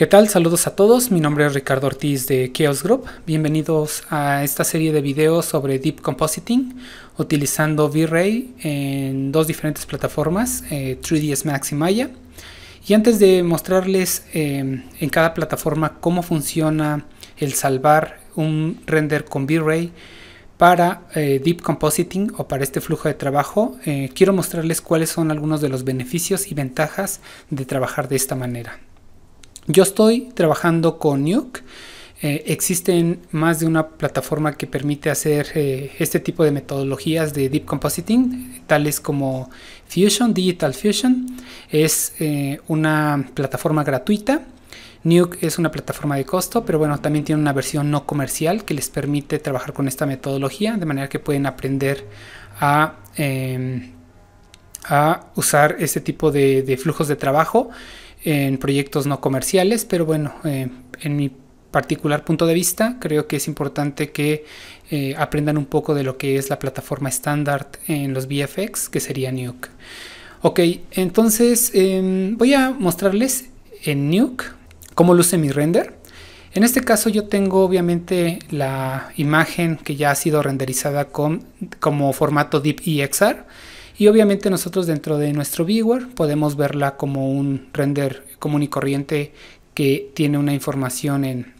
¿Qué tal? Saludos a todos, mi nombre es Ricardo Ortiz de Chaos Group. Bienvenidos a esta serie de videos sobre Deep Compositing utilizando V-Ray en dos diferentes plataformas, 3ds Max y Maya. Y antes de mostrarles en cada plataforma cómo funciona el salvar un render con V-Ray para Deep Compositing o para este flujo de trabajo, quiero mostrarles cuáles son algunos de los beneficios y ventajas de trabajar de esta manera. Yo estoy trabajando con Nuke. Existen más de una plataforma que permite hacer este tipo de metodologías de Deep Compositing, tales como Fusion, Digital Fusion. Es una plataforma gratuita. Nuke es una plataforma de costo, pero bueno, también tiene una versión no comercial que les permite trabajar con esta metodología, de manera que pueden aprender a usar este tipo de flujos de trabajo en proyectos no comerciales, pero bueno, en mi particular punto de vista creo que es importante que aprendan un poco de lo que es la plataforma estándar en los VFX, que sería Nuke. Ok, entonces voy a mostrarles en Nuke cómo luce mi render. En este caso yo tengo obviamente la imagen que ya ha sido renderizada como formato DeepEXR. Y obviamente nosotros dentro de nuestro viewer podemos verla como un render común y corriente que tiene una información en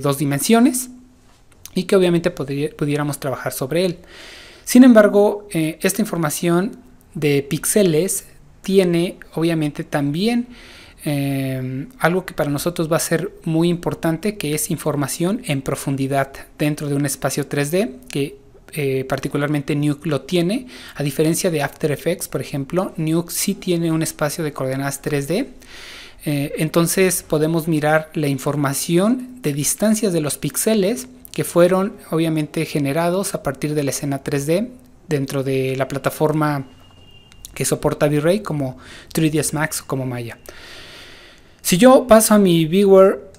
dos dimensiones y que obviamente pudiéramos trabajar sobre él. Sin embargo, esta información de píxeles tiene obviamente también algo que para nosotros va a ser muy importante, que es información en profundidad dentro de un espacio 3D que particularmente Nuke lo tiene. A diferencia de After Effects, por ejemplo, Nuke sí tiene un espacio de coordenadas 3D. Entonces podemos mirar la información de distancias de los píxeles que fueron obviamente generados a partir de la escena 3D dentro de la plataforma que soporta V-Ray, como 3ds Max o como Maya. Si yo paso a mi viewer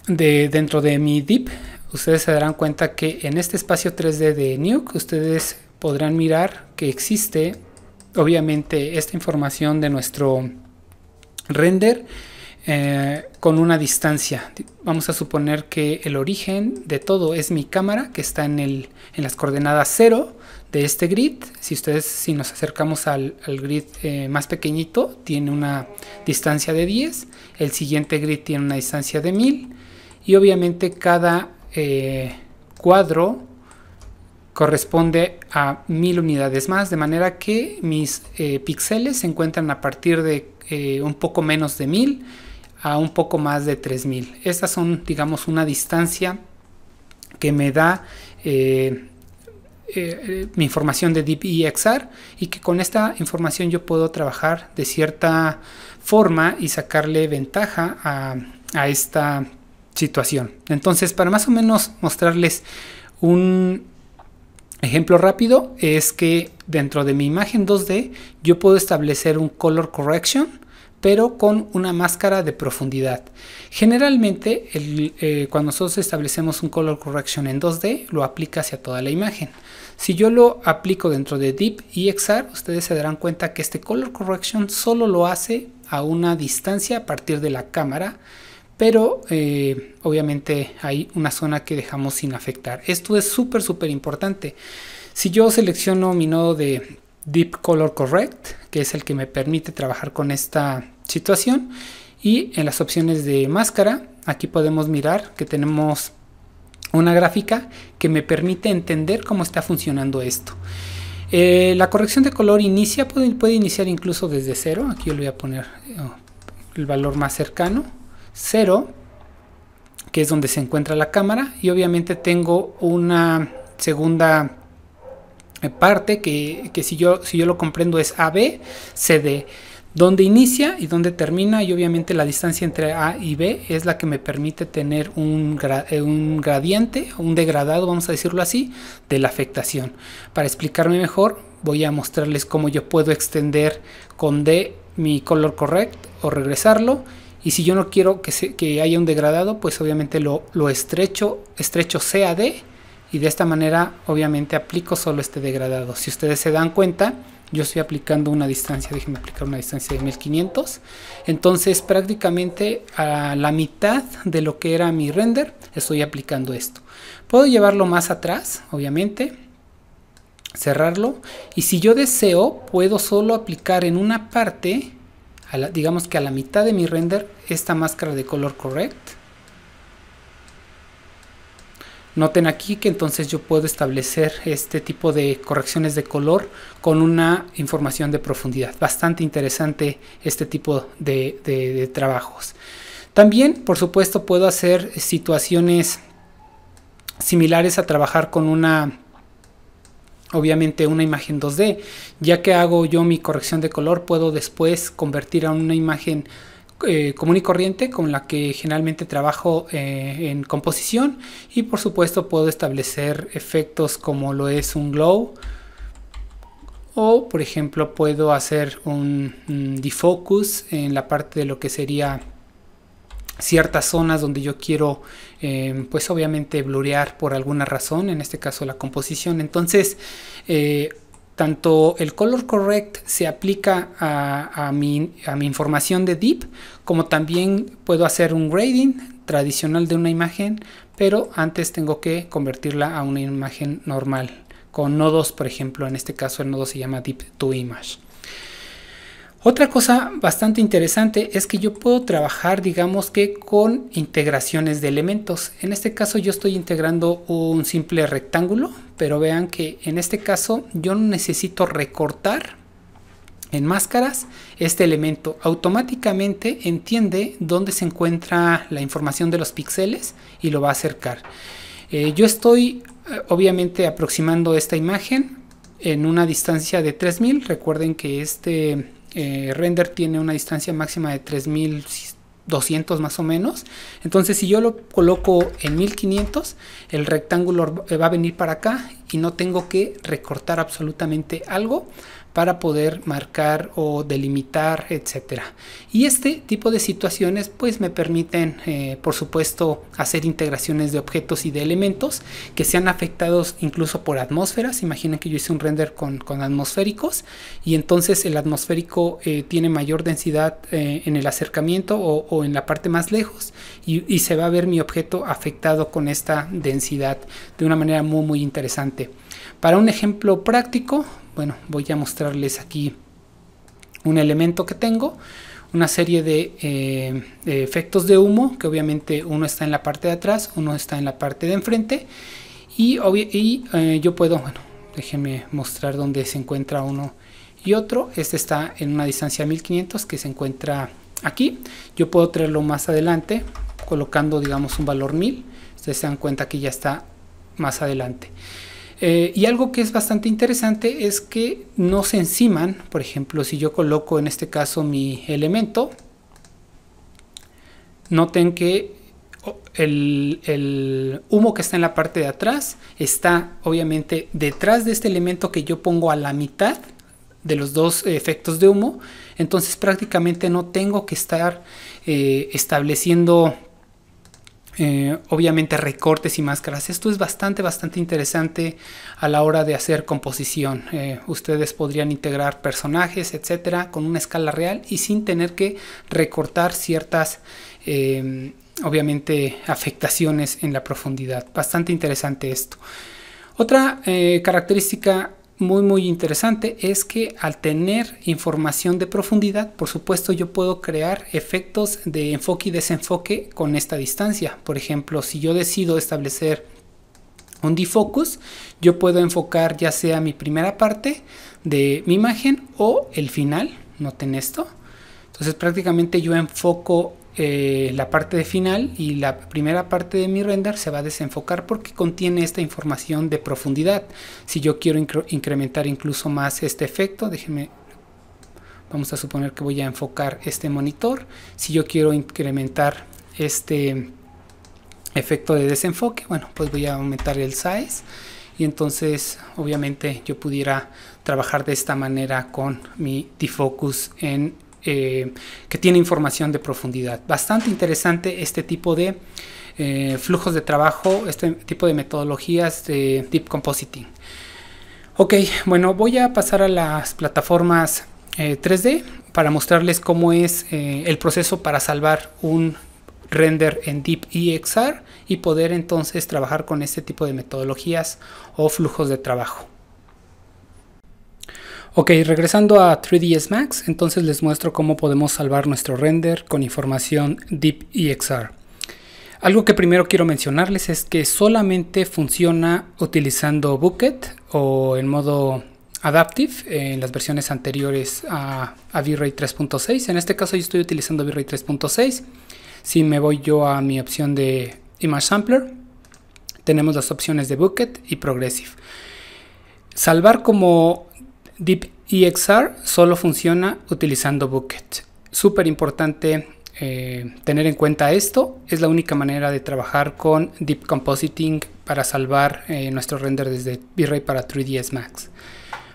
dentro de mi Deep, ustedes se darán cuenta que en este espacio 3D de Nuke ustedes podrán mirar que existe obviamente esta información de nuestro render con una distancia. Vamos a suponer que el origen de todo es mi cámara, que está en las coordenadas 0 de este grid. Si nos acercamos al grid más pequeñito, tiene una distancia de 10, el siguiente grid tiene una distancia de 1000 y obviamente cada cuadro corresponde a 1000 unidades más, de manera que mis píxeles se encuentran a partir de un poco menos de 1000 a un poco más de 3000. Estas son, digamos, una distancia que me da mi información de DeepEXR, y que con esta información yo puedo trabajar de cierta forma y sacarle ventaja a esta situación. Entonces, para más o menos mostrarles un ejemplo rápido, es que dentro de mi imagen 2D yo puedo establecer un color correction, pero con una máscara de profundidad. Generalmente cuando nosotros establecemos un color correction en 2D, lo aplica hacia toda la imagen. Si yo lo aplico dentro de DeepEXR, ustedes se darán cuenta que este color correction solo lo hace a una distancia a partir de la cámara, pero obviamente hay una zona que dejamos sin afectar. Esto es súper importante. Si yo selecciono mi nodo de Deep Color Correct, que es el que me permite trabajar con esta situación, y en las opciones de máscara, aquí podemos mirar que tenemos una gráfica que me permite entender cómo está funcionando esto. La corrección de color puede iniciar incluso desde 0. Aquí yo le voy a poner el valor más cercano, 0, que es donde se encuentra la cámara, y obviamente tengo una segunda parte que si yo lo comprendo es AB, CD, donde inicia y donde termina, y obviamente la distancia entre A y B es la que me permite tener un gradiente, un degradado, vamos a decirlo así, de la afectación. Para explicarme mejor, voy a mostrarles cómo yo puedo extender con D mi color correct o regresarlo. Y si yo no quiero que haya un degradado, pues obviamente lo estrecho C a D, y de esta manera obviamente aplico solo este degradado. Si ustedes se dan cuenta, yo estoy aplicando una distancia, déjenme aplicar una distancia de 1500. Entonces prácticamente a la mitad de lo que era mi render estoy aplicando esto. Puedo llevarlo más atrás, obviamente, cerrarlo, y si yo deseo puedo solo aplicar en una parte, digamos que a la mitad de mi render, esta máscara de Color Correct. Noten aquí que entonces yo puedo establecer este tipo de correcciones de color con una información de profundidad. Bastante interesante este tipo de trabajos. También, por supuesto, puedo hacer situaciones similares a trabajar con obviamente una imagen 2D. Ya que hago yo mi corrección de color, puedo después convertir a una imagen común y corriente con la que generalmente trabajo en composición, y por supuesto puedo establecer efectos como lo es un glow, o por ejemplo puedo hacer un defocus en la parte de lo que sería ciertas zonas donde yo quiero pues obviamente blurrear por alguna razón, en este caso la composición. Entonces tanto el Color Correct se aplica a mi información de Deep, como también puedo hacer un grading tradicional de una imagen, pero antes tengo que convertirla a una imagen normal, con nodos, por ejemplo. En este caso el nodo se llama Deep to Image. Otra cosa bastante interesante es que yo puedo trabajar, digamos que con integraciones de elementos. En este caso yo estoy integrando un simple rectángulo, pero vean que en este caso yo no necesito recortar en máscaras este elemento. Automáticamente entiende dónde se encuentra la información de los píxeles y lo va a acercar. Yo estoy obviamente aproximando esta imagen en una distancia de 3000. Recuerden que este render tiene una distancia máxima de 3200 más o menos. Entonces si yo lo coloco en 1500, el rectángulo va a venir para acá y no tengo que recortar absolutamente algo para poder marcar o delimitar, etcétera. Y este tipo de situaciones pues me permiten por supuesto hacer integraciones de objetos y de elementos que sean afectados incluso por atmósferas. Imaginen que yo hice un render con atmosféricos, y entonces el atmosférico tiene mayor densidad en el acercamiento o en la parte más lejos, y se va a ver mi objeto afectado con esta densidad de una manera muy interesante. Para un ejemplo práctico, bueno, voy a mostrarles aquí un elemento que tengo, una serie de efectos de humo, que obviamente uno está en la parte de atrás, uno está en la parte de enfrente, y yo puedo, bueno, déjenme mostrar dónde se encuentra uno y otro. Este está en una distancia 1500 que se encuentra aquí. Yo puedo traerlo más adelante colocando, digamos, un valor 1000. Ustedes se dan cuenta que ya está más adelante. Y algo que es bastante interesante es que no se enciman. Por ejemplo, si yo coloco en este caso mi elemento, noten que el humo que está en la parte de atrás está obviamente detrás de este elemento que yo pongo a la mitad de los dos efectos de humo. Entonces prácticamente no tengo que estar estableciendo obviamente recortes y máscaras. Esto es bastante interesante a la hora de hacer composición. Ustedes podrían integrar personajes, etcétera, con una escala real y sin tener que recortar ciertas obviamente afectaciones en la profundidad. Bastante interesante esto. Otra característica muy interesante es que al tener información de profundidad, por supuesto yo puedo crear efectos de enfoque y desenfoque con esta distancia. Por ejemplo, si yo decido establecer un defocus, yo puedo enfocar ya sea mi primera parte de mi imagen o el final. Noten esto. Entonces prácticamente yo enfoco la parte de final, y la primera parte de mi render se va a desenfocar porque contiene esta información de profundidad. Si yo quiero incrementar incluso más este efecto, déjenme, vamos a suponer que voy a enfocar este monitor. Si yo quiero incrementar este efecto de desenfoque, bueno, pues voy a aumentar el size, y entonces obviamente yo pudiera trabajar de esta manera con mi defocus que tiene información de profundidad. Bastante interesante este tipo de flujos de trabajo, este tipo de metodologías de Deep Compositing. Ok, bueno, voy a pasar a las plataformas 3D para mostrarles cómo es el proceso para salvar un render en DeepEXR y poder entonces trabajar con este tipo de metodologías o flujos de trabajo. Ok, regresando a 3ds Max, entonces les muestro cómo podemos salvar nuestro render con información DeepEXR. Algo que primero quiero mencionarles es que solamente funciona utilizando Bucket o en modo Adaptive en las versiones anteriores a V-Ray 3.6. En este caso yo estoy utilizando V-Ray 3.6. Si me voy yo a mi opción de Image Sampler, tenemos las opciones de Bucket y Progressive. Salvar como DeepEXR solo funciona utilizando Bucket. Súper importante tener en cuenta esto. Es la única manera de trabajar con Deep Compositing para salvar nuestro render desde V-Ray para 3ds Max.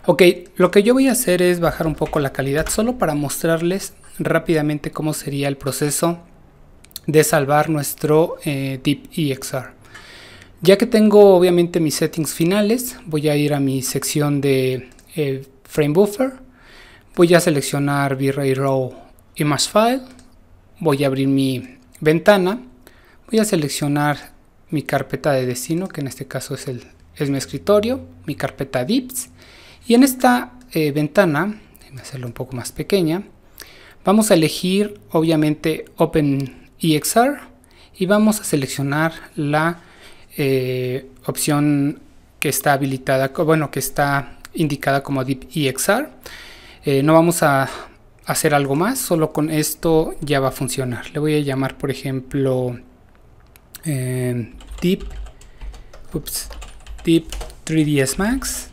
Ok, lo que yo voy a hacer es bajar un poco la calidad solo para mostrarles rápidamente cómo sería el proceso de salvar nuestro DeepEXR. Ya que tengo obviamente mis settings finales, voy a ir a mi sección de Frame Buffer, voy a seleccionar V-Ray Raw Image File, voy a abrir mi ventana, voy a seleccionar mi carpeta de destino, que en este caso es mi escritorio, mi carpeta Deeps, y en esta ventana, déjenme hacerla un poco más pequeña, vamos a elegir obviamente OpenEXR y vamos a seleccionar la opción que está habilitada, bueno, que está indicada como DeepEXR. No vamos a hacer algo más, solo con esto ya va a funcionar. Le voy a llamar, por ejemplo, Deep 3ds Max.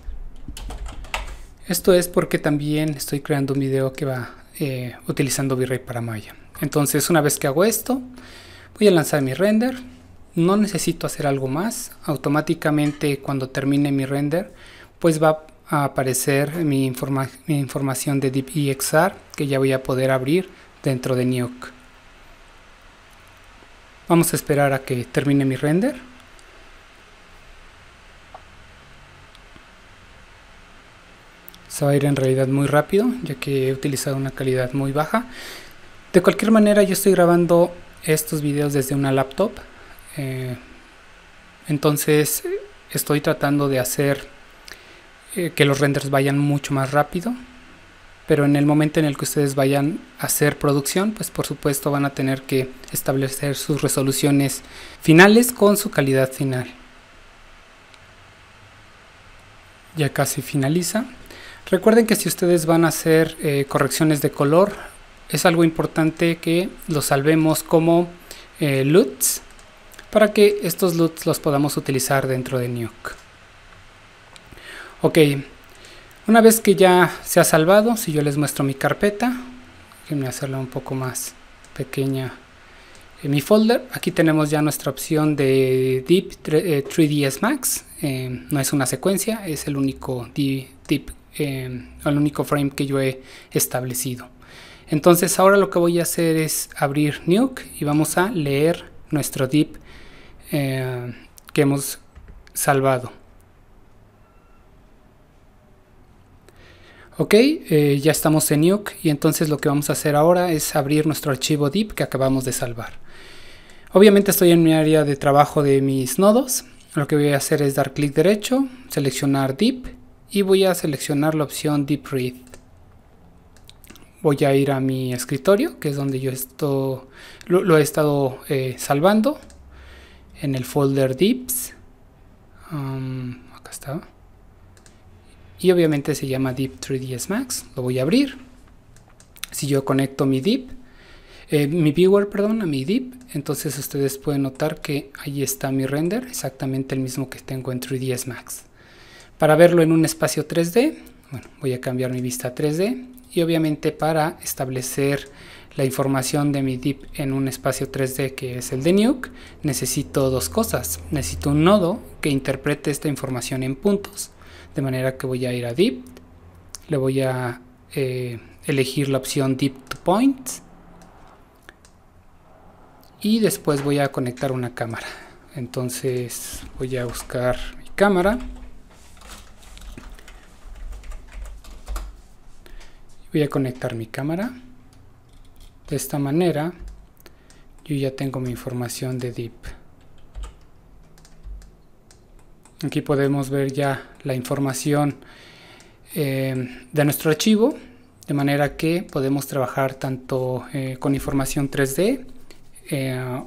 Esto es porque también estoy creando un video que va utilizando V-Ray para Maya. Entonces, una vez que hago esto, voy a lanzar mi render. No necesito hacer algo más. Automáticamente, cuando termine mi render, pues va a aparecer mi información de DeepEXR que ya voy a poder abrir dentro de Nuke. Vamos a esperar a que termine mi render. Se va a ir en realidad muy rápido, ya que he utilizado una calidad muy baja. De cualquier manera, yo estoy grabando estos videos desde una laptop. Entonces estoy tratando de hacer que los renders vayan mucho más rápido, pero en el momento en el que ustedes vayan a hacer producción, pues por supuesto van a tener que establecer sus resoluciones finales con su calidad final. Ya casi finaliza. Recuerden que si ustedes van a hacer correcciones de color, es algo importante que los salvemos como LUTs, para que estos LUTs los podamos utilizar dentro de Nuke. Ok, una vez que ya se ha salvado, si yo les muestro mi carpeta, déjenme hacerla un poco más pequeña en mi folder. Aquí tenemos ya nuestra opción de Deep 3ds Max. No es una secuencia, es el único el único frame que yo he establecido. Entonces ahora lo que voy a hacer es abrir Nuke y vamos a leer nuestro Deep que hemos salvado. Ok, ya estamos en Nuke y entonces lo que vamos a hacer ahora es abrir nuestro archivo Deep que acabamos de salvar. Obviamente estoy en mi área de trabajo de mis nodos. Lo que voy a hacer es dar clic derecho, seleccionar Deep y voy a seleccionar la opción Deep Read. Voy a ir a mi escritorio, que es donde yo lo he estado salvando, en el folder Deeps. Acá está. Y obviamente se llama Deep 3ds Max. Lo voy a abrir. Si yo conecto mi Deep, mi viewer, perdón, a mi Deep, entonces ustedes pueden notar que ahí está mi render, exactamente el mismo que tengo en 3ds Max. Para verlo en un espacio 3D, bueno, voy a cambiar mi vista a 3D y obviamente para establecer la información de mi Deep en un espacio 3D que es el de Nuke, necesito dos cosas. Necesito un nodo que interprete esta información en puntos. De manera que voy a ir a Deep, le voy a elegir la opción Deep to Point y después voy a conectar una cámara. Entonces voy a buscar mi cámara, Voy a conectar mi cámara. De esta manera yo ya tengo mi información de DIP. Aquí podemos ver ya la información de nuestro archivo, de manera que podemos trabajar tanto con información 3D,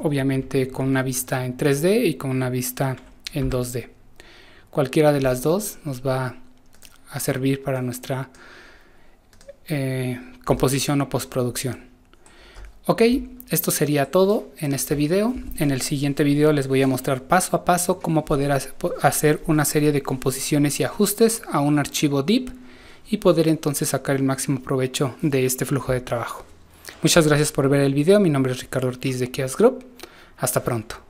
obviamente con una vista en 3D y con una vista en 2D. Cualquiera de las dos nos va a servir para nuestra composición o postproducción. Ok, esto sería todo en este video. En el siguiente video les voy a mostrar paso a paso cómo poder hacer una serie de composiciones y ajustes a un archivo DIP y poder entonces sacar el máximo provecho de este flujo de trabajo. Muchas gracias por ver el video. Mi nombre es Ricardo Ortiz de Chaos Group. Hasta pronto.